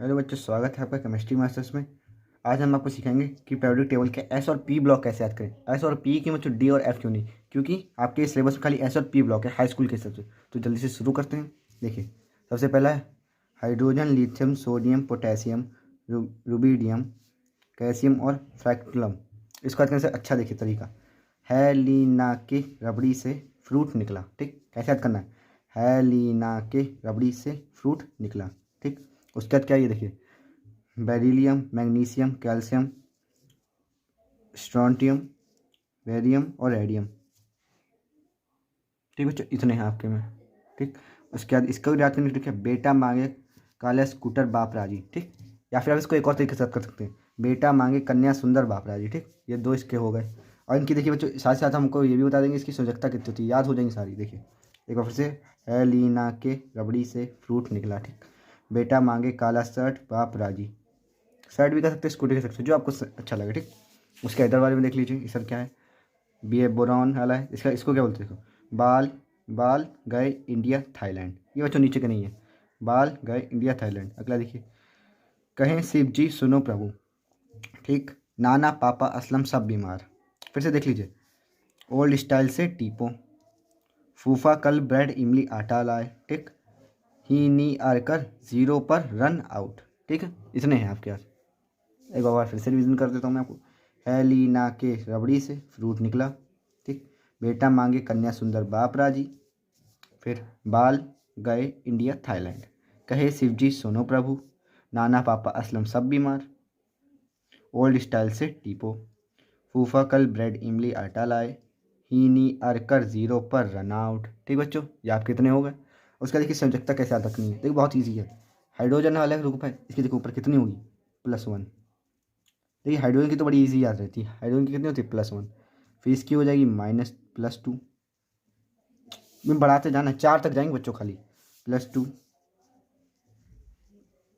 Hello बच्चों, स्वागत है आपका केमिस्ट्री मास्टर्स में। आज हम आपको सिखाएंगे कि पीरियोडिक टेबल के एस और पी ब्लॉक कैसे याद करें। एस और पी की मतलब डी और एफ क्यों नहीं, क्योंकि आपके सिलेबस में खाली एस और पी ब्लॉक है हाई स्कूल के हिसाब से। तो जल्दी से शुरू करते हैं। देखिए, सबसे पहला है hydrogen, lithium, sodium, potassium, rubidium, calcium और फ्रैक्टलम। इसको याद करने से अच्छा देखिए तरीका है, लीना के रबड़ी से फ्रूट निकला। ठीक, कैसे याद करना है लीना के रबड़ी से फ्रूट निकला। ठीक, उसके बाद क्या, ये देखिए beryllium, magnesium, calcium, strontium, barium और रेडियम। ठीक बच्चों, इतने हैं आपके में। ठीक, उसके बाद इसका भी याद करने ठीक है, बेटा मांगे काला स्कूटर बाप राजी। ठीक, या फिर आप इसको एक और तरीके से याद कर सकते हैं, बेटा मांगे कन्या सुंदर बाप राजी। ठीक, ये दो इसके हो गए। और इनकी देखिए बच्चों, साथ साथ हमको ये भी बता देंगे इसकी संयोजकता कितनी होती है, याद हो जाएंगी सारी। देखिए एक बार फिर से, है लीना के रबड़ी से फ्रूट निकला। ठीक, बेटा मांगे काला शर्ट बाप राजी। शर्ट भी कर सकते हैं, स्कूटी कर सकते हैं, जो आपको अच्छा लगे। ठीक, उसके इधर वाले में देख लीजिए, सर क्या है, बी ए बोरॉन वाला है। इसका इसको क्या बोलते हैं, देखो, बाल बाल गए इंडिया थाईलैंड। ये बच्चों नीचे के नहीं है, बाल गए इंडिया थाईलैंड। अगला देखिए, कहें शिव जी सुनो प्रभु। ठीक, नाना पापा असलम सब बीमार। फिर से देख लीजिए, ओल्ड स्टाइल से टीपो, फूफा कल ब्रेड इमली आटा लाए। ठीक, ही नी आकर जीरो पर रन आउट। ठीक है, इतने हैं आपके पास। एक बार फिर से रिविजन कर देता हूँ मैं आपको, है लीना के रबड़ी से फ्रूट निकला। ठीक, बेटा मांगे कन्या सुंदर बाप राजी। फिर बाल गए इंडिया थाईलैंड, कहे शिवजी सुनो प्रभु, नाना पापा असलम सब बीमार, ओल्ड स्टाइल से टीपो, फूफा कल ब्रेड इमली आटा लाए, ही नी अरकर जीरो पर रन आउट। ठीक बच्चों, ये आप कितने हो गए। उसका देखिए संयोजकता कैसे याद रखनी है, देखिए बहुत ईजी है। हाइड्रोजन वाला ग्रुप है, इसकी देखो ऊपर कितनी होगी, +1। देखिए हाइड्रोजन की तो बड़ी इजी याद रहती है, हाइड्रोजन की कितनी होती है, +1। फिर इसकी हो जाएगी -+2। में बढ़ाते जाना, 4 तक जाएंगे बच्चों खाली, +2,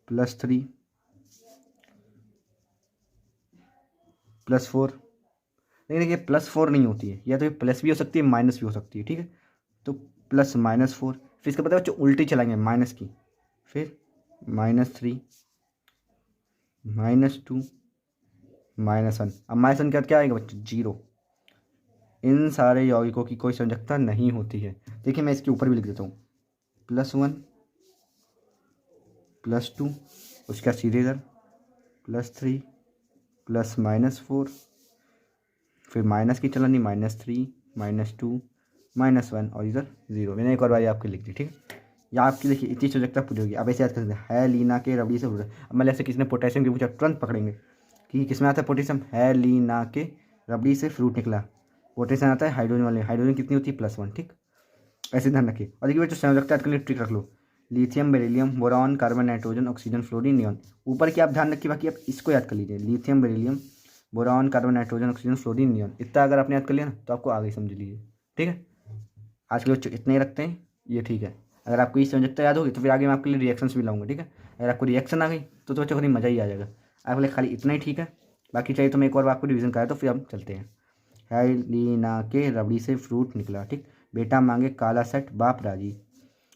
+3, +4। लेकिन देखिए +4 नहीं होती है, या तो ये प्लस भी हो सकती है माइनस भी हो सकती है। ठीक है, तो +-4। फिर इसका पता है बच्चों, उल्टी चलाएंगे माइनस की, फिर -3, -2, -1। अब -1 के बाद क्या आएगा बच्चों, 0। इन सारे यौगिकों की कोई संयोजकता नहीं होती है। देखिए मैं इसके ऊपर भी लिख देता हूँ, +1, +2, उसका सीधे इधर +3, +-4, फिर माइनस की चलानी, -3, -2, -1 और इधर 0। मैंने एक और बारी आपके लिख दी। ठीक है, या आपकी देखिए इतनी संयोजकता पूरी होगी। अब ऐसे याद कर सकते हैं, है लीना के रबड़ी से फ्रूट। अब मान ऐसे किसी ने पोटेशियम की पूछा, तुरंत पकड़ेंगे कि किस में आता है पोटेशियम, है लीना के रबड़ी से फ्रूट निकला। पोटेशियम आता है हाइड्रोजन वाले, हाइड्रोजन कितनी होती है, +1। ठीक, ऐसे ध्यान रखिए। और देखिए बच्चों, संयोजकता के लिए ट्रिक रख लो, lithium, beryllium, boron, carbon, nitrogen, oxygen, fluorine, neon. ऊपर की आप ध्यान रखिए, बाकी आप इसको याद कर लीजिए, lithium, beryllium, boron, carbon, nitrogen, oxygen, fluorine, neon. इतना अगर आपने याद कर लिया ना, तो आपको आगे समझ लीजिए। ठीक है, आज के बच्चों इतने ही रखते हैं, ये ठीक है। अगर आपको ये संयोजकता याद होगी तो फिर आगे मैं आपके लिए रिएक्शंस भी लाऊंगा। ठीक है, अगर आपको रिएक्शन आ गई तो बच्चों को मज़ा ही आ जाएगा। आपके लिए खाली इतना ही ठीक है, बाकी चाहिए तो मैं एक और आपको रिवीजन कराया, तो फिर हम चलते हैं। है लीना के रबड़ी से फ्रूट निकला। ठीक, बेटा मांगे काला सट बाप राजी,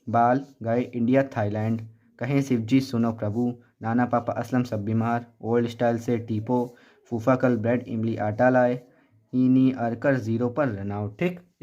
बाल गए इंडिया थाईलैंड, कहें शिवजी सुनो प्रभु, नाना पापा असलम सब बीमार, ओल्ड स्टाइल से टीपो, फूफा कल ब्रेड इमली आटा लाए, इनी अरकर जीरो पर रन आउट। ठीक,